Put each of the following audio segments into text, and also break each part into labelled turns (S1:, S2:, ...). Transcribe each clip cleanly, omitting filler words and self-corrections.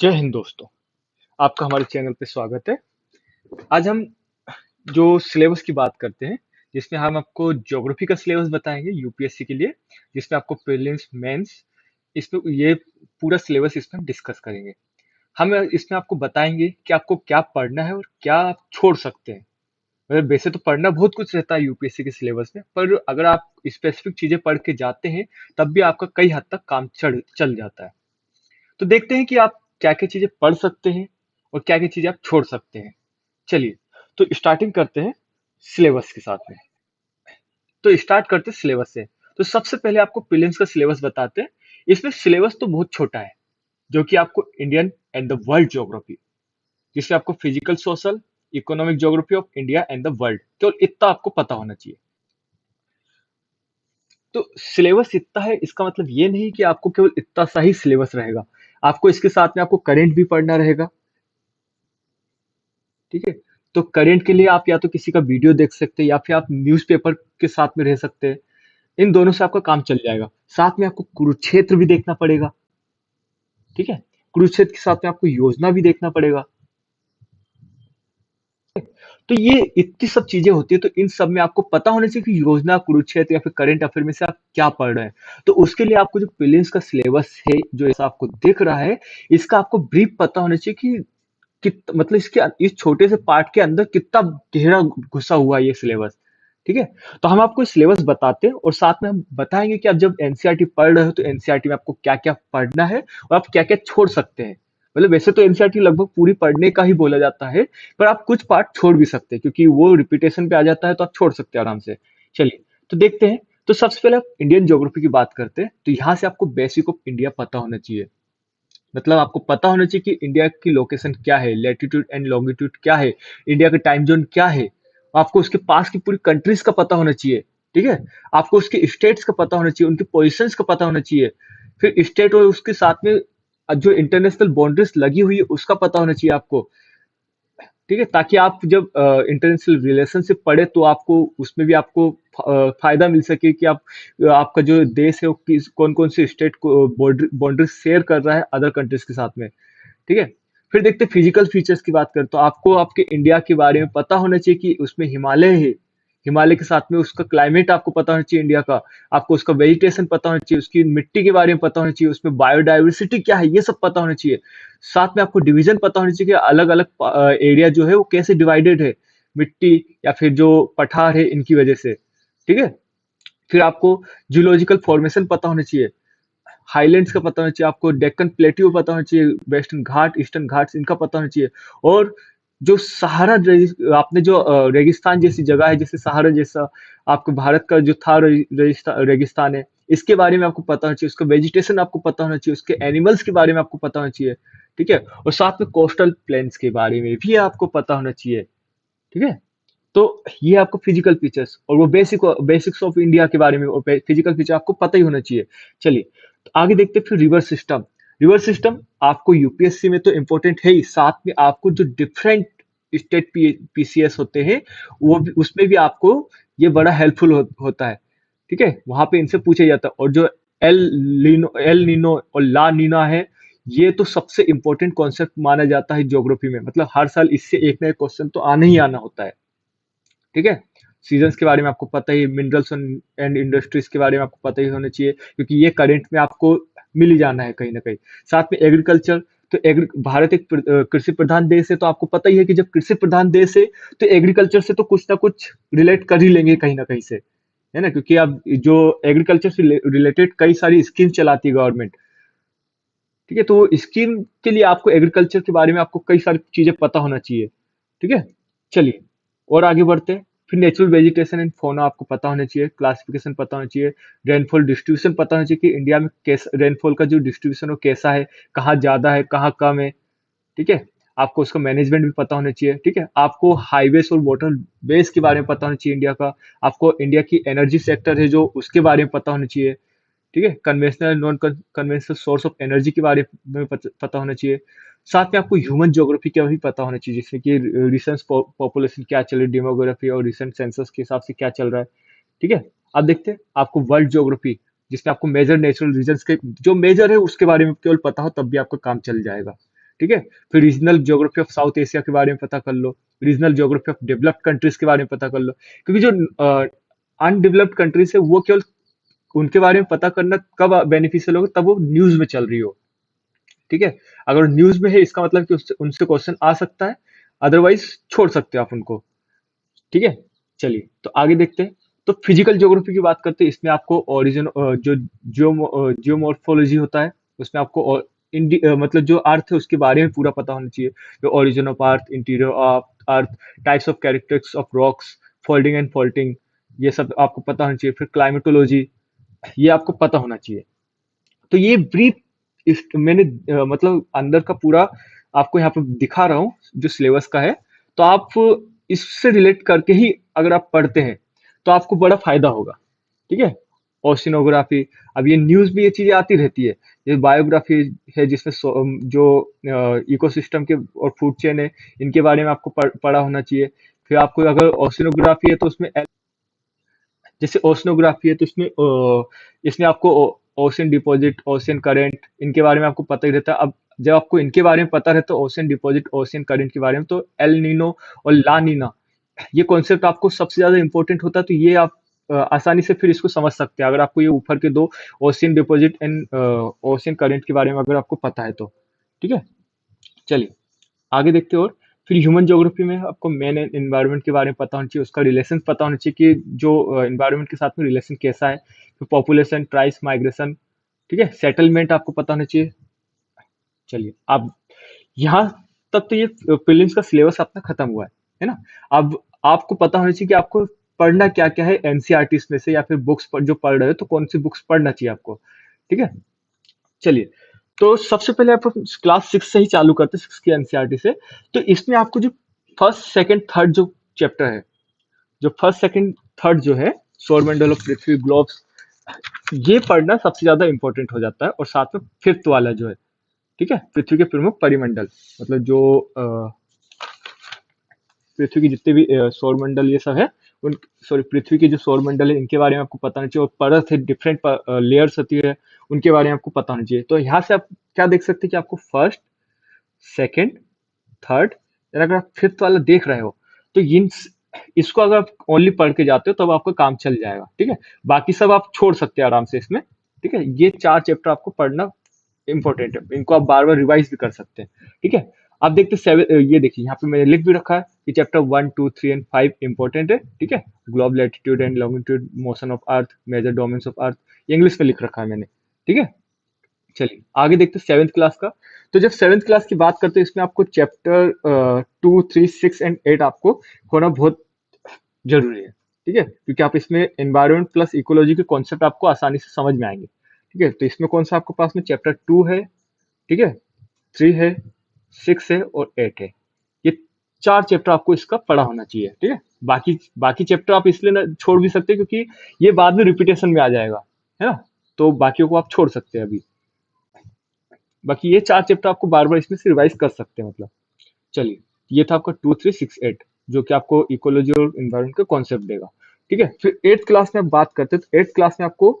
S1: जय हिंद दोस्तों। आपका हमारे चैनल पे स्वागत है। आज हम जो सिलेबस की बात करते हैं, जिसमें हम आपको ज्योग्राफी का सिलेबस बताएंगे यूपीएससी के लिए, जिसमें आपको प्रीलिम्स मेंस इसमें ये पूरा सिलेबस इसमें हम डिस्कस करेंगे। हम इसमें आपको बताएंगे कि आपको क्या पढ़ना है और क्या आप छोड़ सकते हैं। मतलब वैसे तो पढ़ना बहुत कुछ रहता है यूपीएससी के सिलेबस में, पर अगर आप स्पेसिफिक चीजें पढ़ के जाते हैं तब भी आपका कई हद तक काम चल जाता है। तो देखते हैं कि आप क्या-क्या चीजें पढ़ सकते हैं और क्या-क्या चीजें आप छोड़ सकते हैं। चलिए, तो स्टार्टिंग करते हैं सिलेबस के साथ में। तो स्टार्ट करते हैं सिलेबस से। तो सबसे पहले आपको प्रीलिम्स का सिलेबस बताते हैं। इसमें सिलेबस तो बहुत छोटा है, जो कि आपको Indian and the world geography, जिसमें आपको physical, social, economic geography of India and the world, केवल इतना आपको पता होना चाहिए। तो सिलेबस इतना है, इसका मतलब ये नहीं कि आपको केवल इतना सा ही सिलेबस रहेगा। आपको इसके साथ में आपको करंट भी पढ़ना रहेगा। ठीक है। तो करंट के लिए आप या तो किसी का वीडियो देख सकते हैं या फिर आप न्यूज़पेपर के साथ में रह सकते हैं। इन दोनों से आपका काम चल जाएगा। साथ में आपको कुरुक्षेत्र भी देखना पड़ेगा। ठीक है। कुरुक्षेत्र के साथ में आपको योजना भी देखना पड़ेगा। तो ये इतनी सब चीजें होती है, तो इन सब में आपको पता होना चाहिए कि योजना, कुरुक्षेत्र या फिर करंट अफेयर में से आप क्या पढ़ रहे हैं। तो उसके लिए आपको जो प्रीलिम्स का सिलेबस है, जो ऐसा आपको दिख रहा है, इसका आपको ब्रीफ पता होना चाहिए कि मतलब इसके इस छोटे से पार्ट के अंदर कितना गहरा घुसा हुआ है ये सिलेबस। ठीक है। तो हम आपको सिलेबस बताते हैं और साथ में हम बताएंगे कि आप जब एनसीईआरटी पढ़ रहे हो तो एनसीईआरटी में आपको क्या क्या पढ़ना है और आप क्या क्या छोड़ सकते हैं। मतलब वैसे तो एनसीईआरटी लगभग पूरी पढ़ने का ही बोला जाता है, पर आप कुछ पार्ट छोड़ भी सकते हैं क्योंकि वो रिपीटेशन पे आ जाता है, तो आप छोड़ सकते हैं आराम से। चलिए, तो देखते हैं। तो सबसे पहले आप इंडियन ज्योग्राफी की बात करते हैं, तो यहाँ से आपको बेसिक ऑफ इंडिया पता होना चाहिए। मतलब आपको पता होना चाहिए कि इंडिया की लोकेशन क्या है, लैटिट्यूड एंड लॉन्गिट्यूड क्या है, इंडिया का टाइम जोन क्या है। आपको उसके पास की पूरी कंट्रीज का पता होना चाहिए। ठीक है। आपको उसके स्टेट्स का पता होना चाहिए, उनकी पोजिशंस का पता होना चाहिए। फिर स्टेट और उसके साथ में जो इंटरनेशनल बाउंड्रीज लगी हुई है उसका पता होना चाहिए आपको। ठीक है, ताकि आप जब इंटरनेशनल रिलेशनशिप पढ़े तो आपको उसमें भी आपको फायदा मिल सके कि आप आपका जो देश है वो किस कौन कौन से स्टेट को बाउंड्री शेयर कर रहा है अदर कंट्रीज के साथ में। ठीक है। फिर देखते हैं फिजिकल फीचर्स की बात करें, तो आपको आपके इंडिया के बारे में पता होना चाहिए कि उसमें हिमालय है। हिमालय के साथ में उसका क्लाइमेट आपको पता होना चाहिए इंडिया का। आपको उसका वेजिटेशन पता होना चाहिए, उसकी मिट्टी के बारे में पता होना चाहिए, उसमें बायोडाइवर्सिटी क्या है ये सब पता होना चाहिए। साथ में आपको डिवीजन पता होना चाहिए कि अलग अलग एरिया जो है वो कैसे डिवाइडेड है, मिट्टी या फिर जो पठार है इनकी वजह से। ठीक है। फिर आपको जियोलॉजिकल फॉर्मेशन पता होना चाहिए, हाईलैंड्स का पता होना चाहिए, आपको डेक्कन प्लेट्यू पता होना चाहिए, वेस्टर्न घाट, ईस्टर्न घाट्स इनका पता होना चाहिए। और जो सहारा आपने जो रेगिस्तान जैसी जगह है, जैसे सहारा जैसा आपको भारत का जो था रेगिस्तान है, इसके बारे में आपको पता होना चाहिए, उसका वेजिटेशन आपको पता होना चाहिए, उसके एनिमल्स के बारे में आपको पता होना चाहिए। ठीक है। और साथ में कोस्टल प्लेन्स के बारे में भी आपको पता होना चाहिए। ठीक है। तो ये आपको फिजिकल फीचर्स और वो बेसिक्स ऑफ इंडिया के बारे में और फिजिकल फीचर आपको पता ही होना चाहिए। चलिए, तो आगे देखते हैं फिर रिवर सिस्टम। रिवर सिस्टम आपको यूपीएससी में तो इम्पोर्टेंट है ही, साथ में आपको जो डिफरेंट स्टेट पीसीएस होते हैं वो भी, उसमें भी आपको ये बड़ा हेल्पफुल होता है। ठीक है। वहां पे इनसे पूछा जाता है। और जो एल नीनो और ला नीना है, ये तो सबसे इंपॉर्टेंट कॉन्सेप्ट माना जाता है ज्योग्राफी में। मतलब हर साल इससे एक ना एक क्वेश्चन तो आना ही आना होता है। ठीक है। सीजन्स के बारे में आपको पता ही, मिनरल्स एंड इंडस्ट्रीज के बारे में आपको पता ही होना चाहिए क्योंकि ये करंट में आपको मिल ही जाना है कहीं ना कहीं। साथ में एग्रीकल्चर, तो भारत एक कृषि प्रधान देश है, तो आपको पता ही है कि जब कृषि प्रधान देश है तो एग्रीकल्चर से तो कुछ ना कुछ रिलेट कर ही लेंगे कहीं ना कहीं से, है ना, क्योंकि अब जो एग्रीकल्चर से रिलेटेड कई सारी स्कीम चलाती है गवर्नमेंट। ठीक है। तो वो स्कीम के लिए आपको एग्रीकल्चर के बारे में आपको कई सारी चीजें पता होना चाहिए। ठीक है। चलिए, और आगे बढ़ते हैं। फिर नेचुरल वेजिटेशन एंड फौना आपको पता होना चाहिए, क्लासिफिकेशन पता होना चाहिए, रेनफॉल डिस्ट्रीब्यूशन पता होना चाहिए कि इंडिया में कैसा रेनफॉल का जो डिस्ट्रीब्यूशन हो कैसा है, कहाँ ज्यादा है कहाँ कम है। ठीक है। आपको उसका मैनेजमेंट भी पता होना चाहिए। ठीक है। आपको हाईवेज और वाटर वेज के बारे में पता होना चाहिए इंडिया का। आपको इंडिया की एनर्जी सेक्टर है जो उसके बारे में पता होना चाहिए। ठीक है। Conventional non conventional source of energy के बारे में पता होना चाहिए। साथ में आपको ह्यूमन ज्योग्राफी का भी पता होना चाहिए, जिसमें कि रिसेंट पॉपुलेशन क्या चल रही है, डेमोग्राफी और रिसेंट सेंसस के हिसाब से क्या चल रहा है। ठीक है। अब देखते हैं आपको वर्ल्ड ज्योग्राफी, जिसमें आपको मेजर नेचुरल रीजन्स के जो मेजर है उसके बारे में केवल पता हो तब भी आपका काम चल जाएगा। ठीक है। फिर regional geography of South Asia के बारे में पता कर लो, regional geography of developed countries के बारे में पता कर लो, क्योंकि जो अनडेवलप्ड कंट्रीज है वो केवल उनके बारे में पता करना कब बेनिफिशियल होगा, तब वो न्यूज में चल रही हो, ठीक है। अगर न्यूज में है इसका मतलब कि उनसे क्वेश्चन आ सकता है, अदरवाइज छोड़ सकते हो आप उनको, ठीक है। चलिए तो आगे देखते हैं। तो फिजिकल ज्योग्राफी की बात करते हैं, इसमें आपको ओरिजिन जो जियोमॉर्फोलॉजी होता है उसमें आपको मतलब जो अर्थ है उसके बारे में पूरा पता होना चाहिए। जो origin of earth, interior of earth, types of characteristics of rocks, folding and faulting, ये सब आपको पता होना चाहिए। फिर क्लाइमेटोलॉजी, ये आपको पता होना चाहिए। तो ये ब्रीफ इस मैंने मतलब अंदर का पूरा आपको यहाँ पे दिखा रहा हूँ जो सिलेबस का है। तो आप इससे रिलेट करके ही अगर आप पढ़ते हैं तो आपको बड़ा फायदा होगा, ठीक है। ओशिनोग्राफी, अब ये न्यूज में ये चीजें आती रहती है। ये बायोग्राफी है जिसमें जो इकोसिस्टम के और फूड चेन है इनके बारे में आपको पढ़ा होना चाहिए। फिर आपको अगर ओशिनोग्राफी है तो उसमें जैसे ओशनोग्राफी है तो इसमें आपको ओशन डिपॉजिट, ओशन करंट, इनके बारे में आपको पता ही रहता है। अब जब आपको इनके बारे में पता रहता है, ओशन डिपॉजिट, ओशन करंट के बारे में, तो एल नीनो और ला नीना, ये कॉन्सेप्ट आपको सबसे ज्यादा इंपॉर्टेंट होता है। तो ये आप आसानी से फिर इसको समझ सकते हैं अगर आपको ये ऊपर के दो ocean deposit and ocean current के बारे में अगर आपको पता है तो, ठीक है। चलिए आगे देखते हैं। और फिर ह्यूमन ज्योग्राफी में आपको मेन एनवायरनमेंट के बारे में पता होना चाहिए, उसका रिलेशन पता होना चाहिए कि जो एनवायरनमेंट के साथ में रिलेशन कैसा है। फिर पॉपुलेशन, ट्राइब्स, माइग्रेशन, ठीक है, सेटलमेंट आपको पता होना चाहिए। चलिए अब यहाँ तक तो ये प्रीलिम्स का सिलेबस अपना खत्म हुआ है ना। अब आपको पता होना चाहिए कि आपको पढ़ना क्या क्या है एनसीईआरटी में से, या फिर बुक्स पर जो पढ़ रहे हो तो कौन सी बुक्स पढ़ना चाहिए आपको, ठीक है। चलिए तो सबसे पहले आप क्लास 6 से ही चालू करते हैं, 6 की एनसीईआरटी से। तो इसमें आपको जो फर्स्ट सेकंड थर्ड जो चैप्टर है, जो फर्स्ट सेकंड थर्ड जो है, सौरमंडल और पृथ्वी, ग्लोब्स, ये पढ़ना सबसे ज्यादा इंपॉर्टेंट हो जाता है। और साथ में फिफ्थ वाला जो है, ठीक है, पृथ्वी के प्रमुख परिमंडल, मतलब जो पृथ्वी की जितने भी सौरमंडल ये सब है, उन सॉरी पृथ्वी के जो सौरमंडल है इनके बारे में आपको पता होना चाहिए। और परत है, डिफरेंट लेयर्स होती है, उनके बारे में आपको पता होना चाहिए। तो यहाँ से आप क्या देख सकते हैं कि आपको फर्स्ट, सेकंड, थर्ड, अगर आप फिफ्थ वाला देख रहे हो तो इसको अगर आप ओनली पढ़ के जाते हो तब आपका काम चल जाएगा, ठीक है। बाकी सब आप छोड़ सकते हैं आराम से इसमें, ठीक है। ये 4 चैप्टर आपको पढ़ना इंपॉर्टेंट है, इनको आप बार बार रिवाइज भी कर सकते हैं, ठीक है। आप देखते सेवन, ये देखिए यहाँ पे मैंने लिख भी रखा है कि चैप्टर 1, 2, 3 एंड 5 इंपॉर्टेंट है, ठीक है। Globe, latitude and longitude, motion of earth, major domains of earth, ये इंग्लिश में लिख रखा है मैंने, ठीक है। चलिए आगे देखते हैं सेवेंथ क्लास का। तो जब सेवेंथ क्लास की बात करते हैं इसमें आपको चैप्टर 2, 3, 6 एंड 8 आपको होना बहुत जरूरी है, ठीक है, क्योंकि आप इसमें एनवायरनमेंट प्लस इकोलॉजी के कॉन्सेप्ट आपको आसानी से समझ में आएंगे, ठीक है। तो इसमें कौन सा आपके पास में चैप्टर 2 है, ठीक है, 3 है, 6 है और 8 है। ये 4 चैप्टर आपको इसका पढ़ा होना चाहिए, ठीक है। बाकी बाकी चैप्टर आप इसलिए ना छोड़ भी सकते हैं क्योंकि ये बाद में रिपीटेशन में आ जाएगा, है ना। तो बाकियों को आप छोड़ सकते हैं अभी। बाकी ये 4 चैप्टर आपको बार बार इसमें से रिवाइज कर सकते हैं, मतलब। चलिए ये था आपका 2, 3, 6, 8 जो कि आपको इकोलॉजी और इन्वायरमेंट का कॉन्सेप्ट देगा, ठीक है। फिर एट्थ क्लास में आप बात करते हैं तो एट्थ क्लास में आपको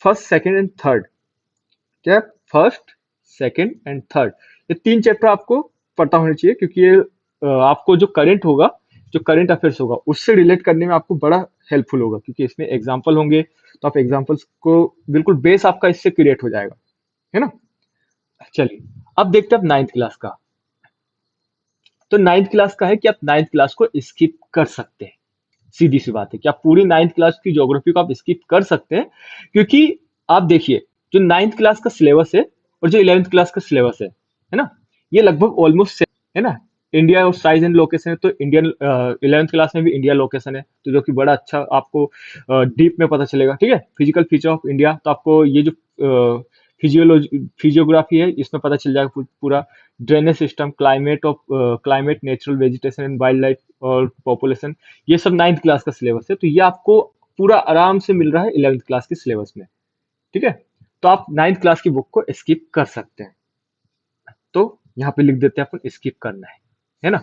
S1: फर्स्ट, सेकंड एंड थर्ड, क्या है, फर्स्ट, सेकंड एंड थर्ड, ये 3 चैप्टर आपको पता होने चाहिए, क्योंकि ये आपको जो करंट होगा, जो करंट अफेयर्स होगा उससे रिलेट करने में आपको बड़ा हेल्पफुल होगा, क्योंकि इसमें एग्जाम्पल होंगे। तो आप एग्जाम्पल्स को बिल्कुल बेस आपका इससे क्रिएट हो जाएगा, है ना। चलिए अब देखते हैं आप नाइन्थ क्लास का। तो नाइन्थ क्लास का है कि आप नाइन्थ क्लास को स्किप कर सकते हैं। सीधी सी बात है कि आप पूरी नाइन्थ क्लास की ज्योग्राफी को आप स्किप कर सकते हैं, क्योंकि आप देखिए जो नाइन्थ क्लास का सिलेबस है और जो इलेवेंथ क्लास का सिलेबस है ना, ये लगभग ऑलमोस्ट है ना। इंडिया और साइज एंड लोकेशन है तो इंडियन इलेवेंथ क्लास में भी इंडिया लोकेशन है, तो जो कि बड़ा अच्छा आपको डीप में पता चलेगा, ठीक है। फिजिकल फीचर ऑफ इंडिया, तो आपको ये जो फिजियोग्राफी है इसमें पता चल जाएगा पूरा। Drainage system, climate, natural vegetation and wild life और पॉपुलेशन, ये सब नाइन्थ क्लास का सिलेबस है। तो ये आपको पूरा आराम से मिल रहा है इलेवेंथ क्लास के सिलेबस में, ठीक है। तो आप नाइन्थ क्लास की बुक को स्किप कर सकते हैं। तो यहाँ पे लिख देते हैं अपन स्किप करना है ना।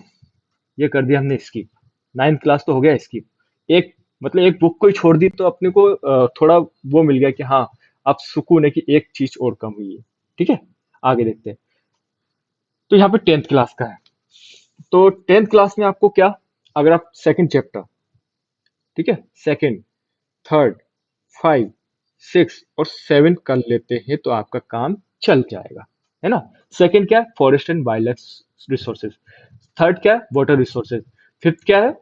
S1: ये कर दिया हमने स्किप, नाइन्थ क्लास तो हो गया स्किप। एक मतलब एक बुक को ही छोड़ दी तो अपने को थोड़ा वो मिल गया कि हाँ अब सुकून है कि एक चीज और कम हुई है, ठीक है। आगे देखते हैं। तो यहाँ पे 10th क्लास का है। तो 10th क्लास में आपको क्या, अगर आप सेकंड चैप्टर, ठीक है, सेकंड, थर्ड, 5, 6 और 7 कर लेते हैं तो आपका काम चल जाएगा, है ना। सेकंड क्या है, forest and wild life resources. Third क्या है, वाटर रिसोर्सेज। फिफ्थ क्या है,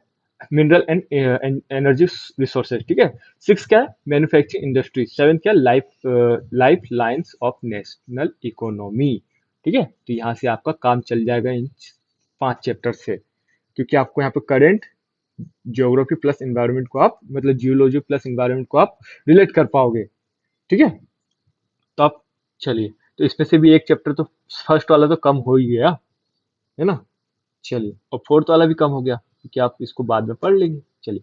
S1: मिनरल एंड एनर्जी रिसोर्सेज, ठीक है। सिक्स क्या है, मैन्युफैक्चरिंग इंडस्ट्री। सेवन क्या है, life lines of national economy, ठीक है। तो यहाँ से आपका काम चल जाएगा इन 5 चैप्टर से, क्योंकि आपको यहाँ पे करंट, ज्योग्राफी प्लस एनवायरनमेंट को आप, मतलब जियोलॉजी प्लस एनवायरनमेंट को आप रिलेट कर पाओगे, ठीक है। तो आप, चलिए, तो इसमें से भी एक चैप्टर तो, फर्स्ट वाला तो कम हो ही गया, है ना। चलिए, और फोर्थ वाला भी कम हो गया, क्योंकि आप इसको बाद में पढ़ लेंगे। चलिए,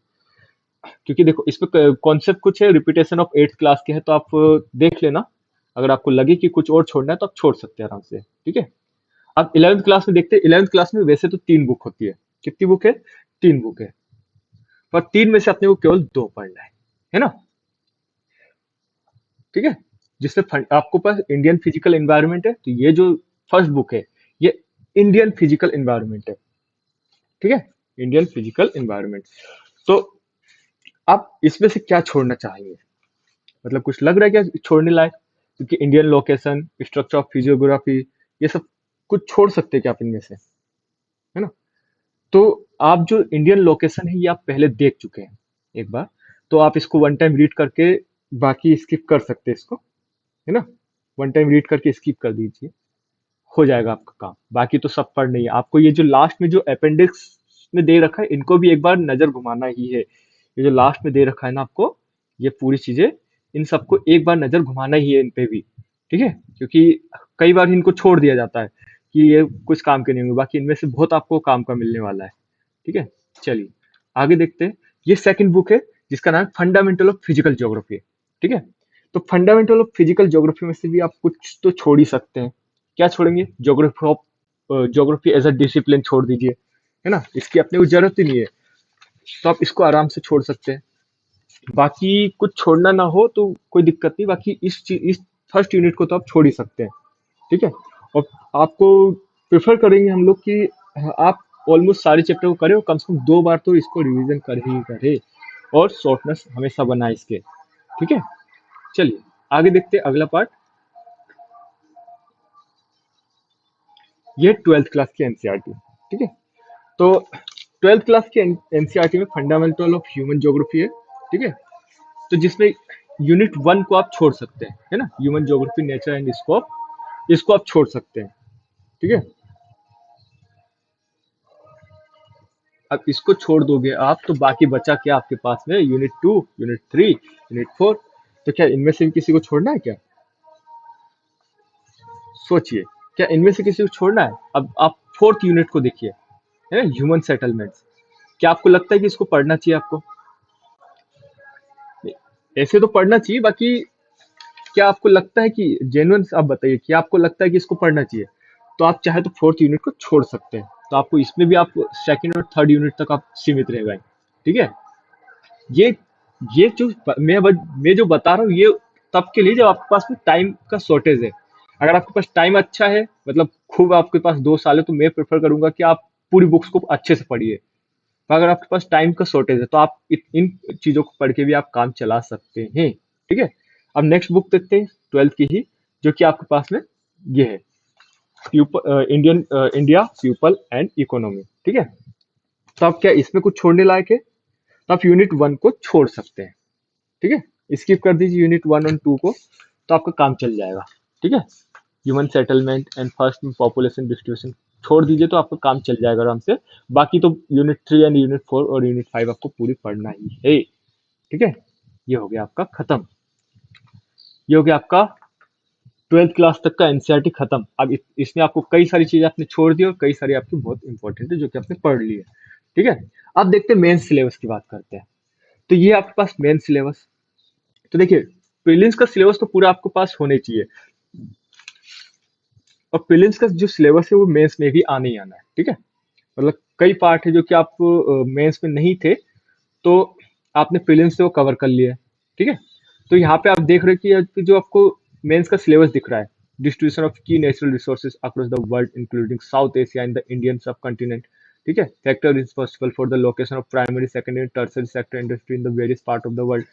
S1: क्योंकि देखो इसमें कॉन्सेप्ट कुछ है, रिपीटेशन ऑफ 8th क्लास के है, तो आप देख लेना। अगर आपको लगे कि कुछ और छोड़ना है तो आप छोड़ सकते हैं आराम से, ठीक है। अब 11th क्लास में देखते हैं। 11th क्लास में वैसे तो 3 बुक होती है। कितनी बुक है, 3 बुक है। पर 3 में से अपने को केवल 2 पढ़ना है ना, ठीक है। जिसमें आपको पास इंडियन फिजिकल एनवायरनमेंट है, तो ये जो फर्स्ट बुक है, ये इंडियन फिजिकल एनवायरनमेंट है, ठीक है, इंडियन फिजिकल एनवायरनमेंट। तो आप इसमें से क्या छोड़ना चाहेंगे, मतलब कुछ लग रहा है क्या छोड़ने लायक, क्योंकि Indian location, structure of physiography, ये सब कुछ छोड़ सकते हैं क्या आप इनमें से, है ना। तो आप जो इंडियन लोकेशन है ये आप पहले देख चुके हैं एक बार, तो आप इसको वन टाइम रीड करके बाकी स्किप कर सकते हैं इसको, है ना। वन टाइम रीड करके स्किप कर दीजिए, हो जाएगा आपका काम। बाकी तो सब पढ़ नहीं है आपको। ये जो लास्ट में जो अपेंडिक्स में दे रखा है, इनको भी एक बार नजर घुमाना ही है। ये जो लास्ट में दे रखा है ना आपको, ये पूरी चीजें, इन सबको एक बार नजर घुमाना ही है इन पे भी, ठीक है। क्योंकि कई बार इनको छोड़ दिया जाता है कि ये कुछ काम के नहीं होंगे, बाकी इनमें से बहुत आपको काम का मिलने वाला है, ठीक है। चलिए, आगे देखते हैं। ये सेकंड बुक है, जिसका नाम फंडामेंटल ऑफ फिजिकल ज्योग्राफी है, ठीक है। तो फंडामेंटल ऑफ फिजिकल ज्योग्राफी में से भी आप कुछ तो छोड़ ही सकते हैं। क्या छोड़ेंगे, geography of, geography as a discipline छोड़ दीजिए, है ना, इसकी अपने को जरूरत ही नहीं है। तो आप इसको आराम से छोड़ सकते हैं। बाकी कुछ छोड़ना ना हो तो कोई दिक्कत नहीं, बाकी इस फर्स्ट यूनिट को तो आप छोड़ ही सकते हैं, ठीक है। और आपको प्रेफर करेंगे हम लोग कि आप ऑलमोस्ट सारे चैप्टर को करें और कम से कम 2 बार तो इसको रिवीजन कर ही करे, और शॉर्टनेस हमेशा बनाए इसके, ठीक है। चलिए, आगे देखते हैं अगला पार्ट। ये 12th क्लास की एनसीईआरटी, ठीक है। तो 12th क्लास की एनसीईआरटी में फंडामेंटल ऑफ ह्यूमन ज्योग्राफी है, ठीक है। तो जिसमें यूनिट 1 को आप छोड़ सकते हैं, है ना, human geography nature and scope, इसको आप छोड़ सकते हैं, ठीक है। अब इसको छोड़ दोगे आप तो बाकी बचा क्या आपके पास में, यूनिट 2, यूनिट 3, यूनिट 4। तो क्या इनमें से भी किसी को छोड़ना है क्या, सोचिए, क्या इनमें से किसी को छोड़ना है। अब आप 4th यूनिट को देखिए, है ह्यूमन सेटलमेंट्स। क्या आपको लगता है कि इसको पढ़ना चाहिए आपको, ऐसे तो पढ़ना चाहिए, बाकी क्या आपको लगता है कि जेन्युइन, आप बताइए कि आपको लगता है कि इसको पढ़ना चाहिए। तो आप चाहे तो 4th यूनिट को छोड़ सकते हैं, तो आपको इसमें भी आप सेकंड और थर्ड यूनिट तक आप सीमित रह गए, ठीक है। ये ये जो मैं जो बता रहा हूँ, ये तब के लिए जब आपके पास में टाइम का शॉर्टेज है। अगर आपके पास टाइम अच्छा है, मतलब खूब आपके पास 2 साल है, तो मैं प्रेफर करूंगा कि आप पूरी बुक्स को अच्छे से पढ़िए। पर अगर आपके पास टाइम का शॉर्टेज है तो आप इन चीजों को पढ़ के भी आप काम चला सकते हैं, ठीक है। अब नेक्स्ट बुक देखते हैं 12th की ही, जो कि आपके पास में ये है, इंडिया पीपल एंड इकोनॉमी, ठीक है। तो आप क्या इसमें कुछ छोड़ने लायक है, तो आप यूनिट 1 को छोड़ सकते हैं, ठीक है। स्किप कर दीजिए यूनिट 1 और 2 को, तो आपका काम चल जाएगा, ठीक है। Human settlement and first population distribution छोड़ दीजिए तो आपका काम चल जाएगा आराम से। बाकी तो यूनिट 3 एंड यूनिट 4 और यूनिट 5 आपको पूरी पढ़ना ही है, ठीक है। ये हो गया आपका खत्म, ये हो गया आपका 12th क्लास तक का एनसीईआरटी खत्म। अब इसमें आपको कई सारी चीजें आपने छोड़ दी और कई सारी आपकी बहुत इंपॉर्टेंट है जो कि आपने पढ़ ली है, ठीक है। अब देखते हैं मेन सिलेबस की बात करते हैं। तो ये आपके पास मेन सिलेबस। तो देखिए, प्रीलिम्स का सिलेबस तो पूरा आपके पास होने चाहिए, और प्रीलिम्स का जो सिलेबस है वो मेंस में भी आने ही आना है, ठीक है। मतलब कई पार्ट है जो कि आप मेंस में नहीं थे, तो आपने प्रीलिम्स से वो कवर कर लिया है, ठीक है। तो यहाँ पे आप देख रहे हो कि जो आपको मेंस का सिलेबस दिख रहा है, डिस्ट्रीब्यूशन ऑफ की natural resources across the world including south Asia and the Indian सब कॉन्टिनेंट। ठीक है, factor responsible for the location of primary secondary tertiary sector industry in the various part of the world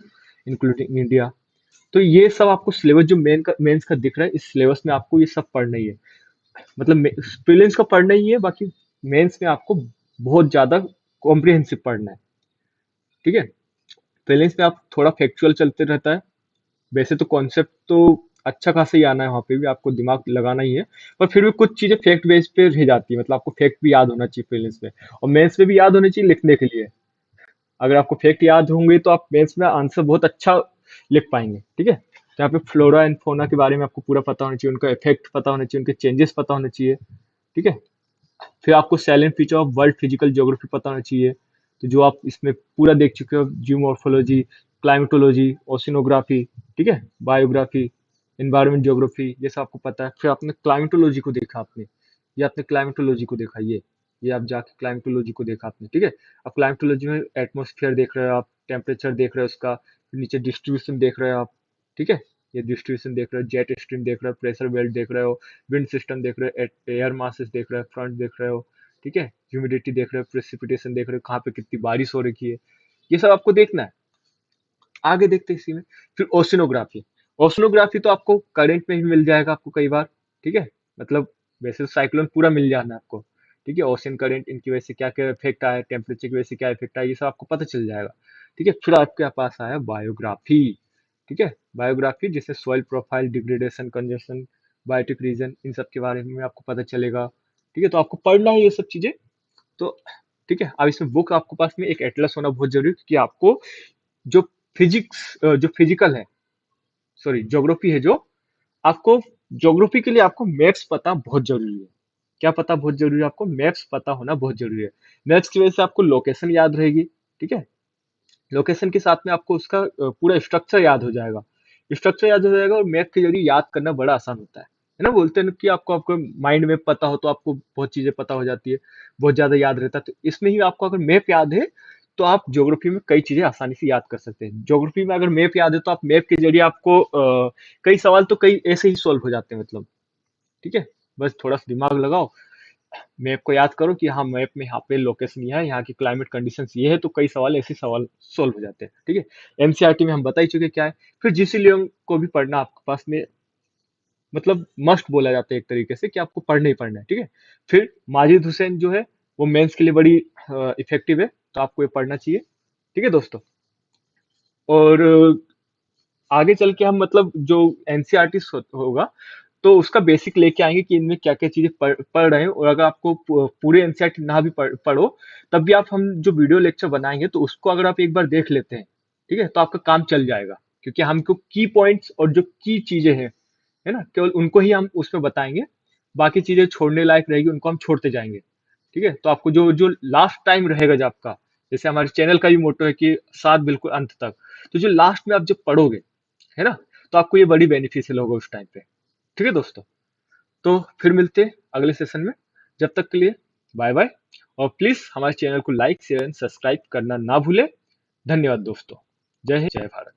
S1: including India. तो ये सब आपको syllabus जो mains का दिख रहा है, इस सिलेबस में आपको ये सब पढ़ना ही है। मतलब प्रीलिम्स का पढ़ना ही है, बाकी मेंस में आपको बहुत ज्यादा कॉम्प्रिहेंसिव पढ़ना है। ठीक है, प्रीलिम्स में आप थोड़ा फैक्चुअल चलते रहता है, वैसे तो कॉन्सेप्ट तो अच्छा खासा ही आना है, वहाँ पे भी आपको दिमाग लगाना ही है, पर फिर भी कुछ चीजें फैक्ट बेस पे रह जाती है, मतलब आपको फैक्ट भी याद होना चाहिए प्रीलिम्स में, और मेंस में भी याद होनी चाहिए लिखने के लिए। अगर आपको फैक्ट याद होंगे तो आप मेंस में आंसर बहुत अच्छा लिख पाएंगे। ठीक है, तो यहाँ पे फ्लोरा एंड फोना के बारे में आपको पूरा पता होना चाहिए, उनका इफेक्ट पता होना चाहिए, उनके चेंजेस पता होना चाहिए। ठीक है, फिर आपको silent feature of world physical geography पता होना चाहिए, तो जो आप इसमें पूरा देख चुके हो, जियोमॉर्फोलॉजी, क्लाइमेटोलॉजी, ओशिनोग्राफी, ठीक है, बायोग्राफी, एनवायरमेंट ज्योग्राफी, ये सब आपको पता है। फिर आपने क्लाइमेटोलॉजी को देखा, आपने ये आपने क्लाइमेटोलॉजी को देखा, ये आप जाके क्लाइमेटोलॉजी को देखा आपने। ठीक है, अब क्लाइमेटोलॉजी में एटमोस्फेयर देख रहे हो आप, टेम्परेचर देख रहे हो उसका, फिर नीचे डिस्ट्रीब्यूशन देख रहे हो आप। ठीक है, ये डिस्ट्रीब्यूशन देख रहे हो, जेट स्ट्रीम देख रहे हो, प्रेशर बेल्ट देख रहे हो, विंड सिस्टम देख रहे हो, एयर मासेस देख रहे हो, फ्रंट देख रहे हो। ठीक है, ह्यूमिडिटी देख रहे हो, प्रेसिपिटेशन देख रहे हो, कहाँ पे कितनी बारिश हो रखी है, ये सब आपको देखना है। आगे देखते हैं इसी में। फिर ओशिनोग्राफी, ओशिनोग्राफी तो आपको करंट में भी मिल जाएगा आपको कई बार। ठीक है, मतलब वैसे तो साइक्लोन पूरा मिल जाना है आपको। ठीक है, ओशन करंट इनकी वजह से क्या क्या इफेक्ट आया, टेम्परेचर की वजह से क्या इफेक्ट आया, ये सब आपको पता चल जाएगा। ठीक है, फिर आपके पास आया बायोग्राफी। ठीक है, बायोग्राफी जिससे सॉइल प्रोफाइल, डिग्रेडेशन, कंजन, बायोटिक रीजन, इन सब के बारे में आपको पता चलेगा। ठीक है, तो आपको पढ़ना है ये सब चीजें। तो ठीक है, अब इसमें बुक आपके पास में एक एटलस होना बहुत जरूरी है, क्योंकि आपको जो जो फिजिकल है, सॉरी ज्योग्राफी है, जो आपको ज्योग्राफी के लिए आपको मैप्स पता बहुत जरूरी है। क्या पता बहुत जरूरी है? आपको मैप्स पता होना बहुत जरूरी है। मैप्स की वजह से आपको लोकेशन याद रहेगी। ठीक है, लोकेशन के साथ में आपको उसका पूरा स्ट्रक्चर याद हो जाएगा। स्ट्रक्चर याद हो जाएगा, और मैप के जरिए याद करना बड़ा आसान होता है ना। बोलते हैं कि आपको आपको माइंड में पता हो तो आपको बहुत चीजें पता हो जाती है, बहुत ज्यादा याद रहता है। तो इसमें ही आपको अगर मैप याद है तो आप ज्योग्राफी में कई चीजें आसानी से याद कर सकते हैं। ज्योग्राफी में अगर मैप याद है तो आप मैप के जरिए आपको कई सवाल तो कई ऐसे ही सॉल्व हो जाते हैं, मतलब। ठीक है, बस थोड़ा सा दिमाग लगाओ, मैप को याद करो कि हाँ, मैप में यहाँ पे लोकेशन ये है, यहाँ की क्लाइमेट कंडीशंस ये है, तो कई सवाल ऐसे सवाल सोल्व हो जाते हैं। ठीक है, एनसीईआरटी में हम बता ही चुके क्या है। फिर जीसी लियोंग को भी पढ़ना आपके पास में, मतलब मस्ट बोला जाता है एक तरीके से कि आपको पढ़ना ही पढ़ना है। ठीक है, फिर माजिद हुसैन जो है वो मेंस के लिए बड़ी इफेक्टिव है, तो आपको ये पढ़ना चाहिए। ठीक है दोस्तों, और आगे चल के हम मतलब जो एनसीईआरटी होगा तो उसका बेसिक लेके आएंगे कि इनमें क्या क्या चीजें पढ़ रहे हैं, और अगर आपको पूरे एनसीईआरटी ना भी पढ़ो, तब भी आप हम जो वीडियो लेक्चर बनाएंगे तो उसको अगर आप एक बार देख लेते हैं, ठीक है, तो आपका काम चल जाएगा। क्योंकि हमको की पॉइंट्स और जो की चीजें हैं, है ना, केवल उनको ही हम उसमें बताएंगे, बाकी चीजें छोड़ने लायक रहेगी उनको हम छोड़ते जाएंगे। ठीक है, तो आपको जो जो लास्ट टाइम रहेगा जो आपका, जैसे हमारे चैनल का भी मोटो है कि साथ बिल्कुल अंत तक, तो जो लास्ट में आप जब पढ़ोगे, है ना, तो आपको ये बड़ी बेनिफिशियल होगा उस टाइम पे। ठीक है दोस्तों, तो फिर मिलते हैं अगले सेशन में। जब तक के लिए बाय बाय, और प्लीज हमारे चैनल को लाइक शेयर एंड सब्सक्राइब करना ना भूले। धन्यवाद दोस्तों। जय हिंद, जय भारत।